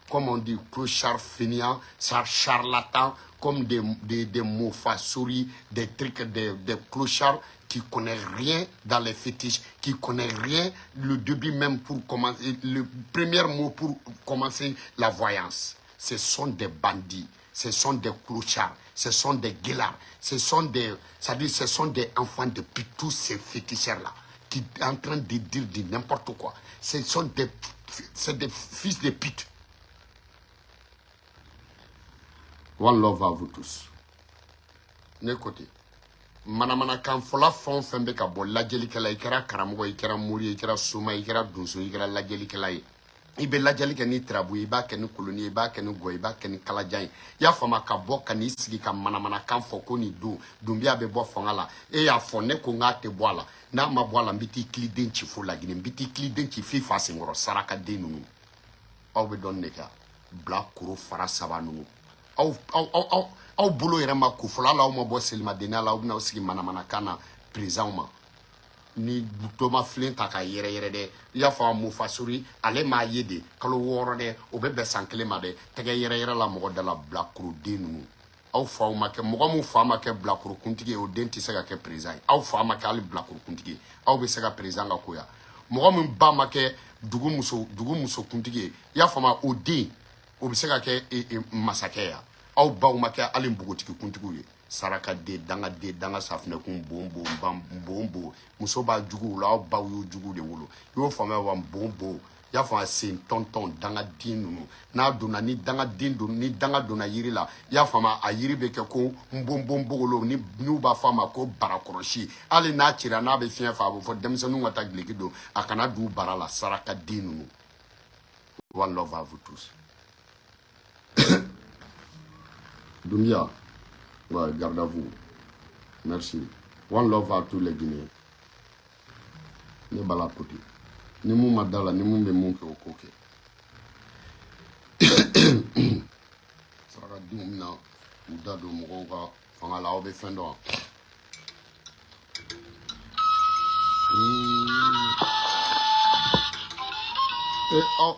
Speaker 4: comme on dit, clochards feignants, charlatans, comme des moufassouri, des trucs, des clochards qui ne connaissent rien dans les fétiches, qui ne connaissent rien, le début même pour commencer, le premier mot pour commencer la voyance. Ce sont des bandits. Ce sont des clochards, ce sont des guélards, ce sont des enfants de pute, tous ces féticheurs-là, qui sont en train de dire n'importe quoi. C'est des fils de pute. One love à vous tous. N'écoutez. Manamana kan fola fon fembe ka bo lajelikela ikera karamogo ikera muri ikera suma ikera dunso ikera lajelikela yi. Ibe lajali ke ni trabu iba ke ni koloni iba ke ni go iba ke ni kalajan ya fama ka bo ka ni sigi ka manamana kan fo ko ni dumbia be bo fongala e ya fo ne ko ngate boala na ma boala mbiti kliden chi fo la gine mbiti kliden chi fi fa singoro saraka de nunu aw be don neka black kuro fara saba nunu aw bulo yere ma ku fola la aw ma bo selma de na la aw na sigi manamana kana président ma ni Thomas Flint ta ka yere de ya fa mu fasuri ale ma yede kalo woro de o be be sankele ma de tege yere la mo de la black crew denu aw fa ma ke mo mu fa ma ke black crew kuntigi o denti se ga ke president aw fa ma ke ali black crew kuntigi aw be se ga president ga koya mo mu ba ma ke dugu muso kuntigi ya fa ma o de o be se ga ke masake ya aw ba ma ke ali mbugotigi kuntigi saraka de danga safne kun bombo muso ba jugu la ba yu jugu de wolo yo fama wa bombo ya fa sen tonton danga dinu na dona ni danga dindu ni danga dona yiri la ya fama a yiri be ke ko bombo lo ni nu ba fama ko barakoroshi ale na chira na be fien fa bo fo demsenu ngata glekido akana du barala saraka dinu. One love à vous tous. Dunia. Ouais, garde à vous. Merci. One love à tous les Guinéens. Ne bala poti. Ni mou madala, ni mou me mou ke okoke. Sara di mou na ouda do mou ga fanga la obe fendo.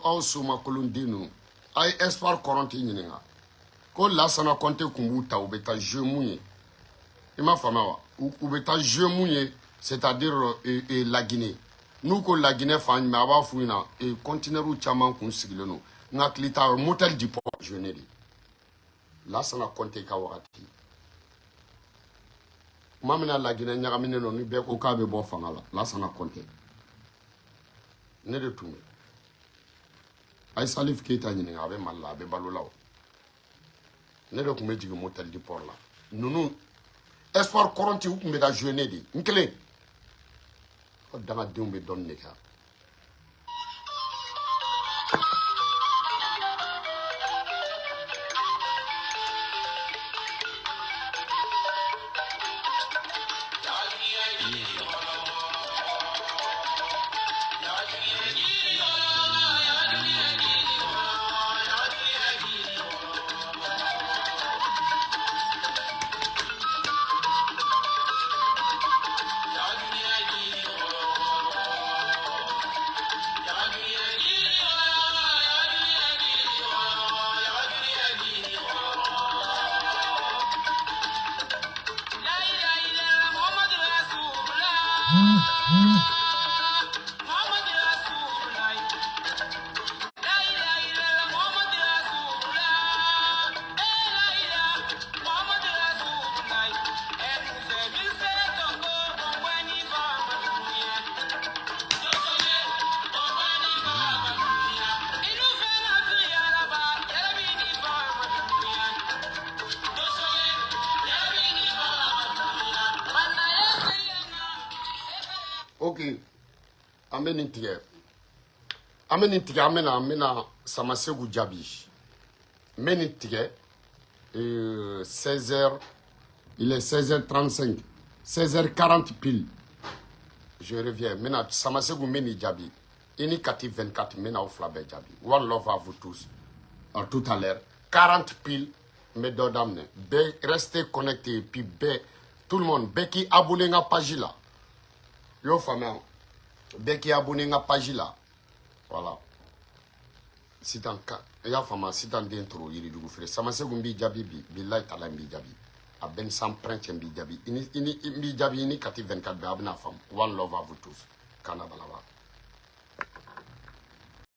Speaker 4: Au suma kolundino. Ay espoir koronti nyinga. Ko Lansana Conté kumbuta ou beta jeu mouye. Il m'a fait wa ou beta jeu mouye, c'est-à-dire la Guinée. Nous que la Guinée fait mais aba fouina et continuer ou chaman kun sigileno. Nga klita motel du port jeune di. Lansana Conté ka wakati. Mamina la Guinée nyagamine no ni be ko ka be bo fangala. Lansana Conté. Ne de tout. Ay Salif Keita ni nga be malla be balolaw. Ne de kun bɛ jigin motel di port la nunu espoir koronti u kun bɛ ka jouer ne de n kelen ko dangadenw bɛ dɔnni de kɛ Ok. Ameni tigɛ. Ameni tigɛ amena Samasegu Djabi. Meni tigɛ 16h. Il est 16h35. 16h40 pile. Je reviens. Maintenant, Samasegu Meni Djabi. Ini Kati 24 Mena au Flabé Djabi. One love à vous tous. À tout à l'heure. 40 pile. Mais d'ordamne. Restez connectés. Puis tout le monde. Qui abonné à page là. Yo famille. Qui abonné à page là. Voilà. Si t'en cas. Ya fama si t'en dentro yiri dugu frère. Samasegu Mbi Djabi billahi tala Mbi Djabi. A ben sans prince Mbi Djabi. Ini Mbi Djabi ini Kati 24 be abna fam. One love à vous tous. Kana balaba.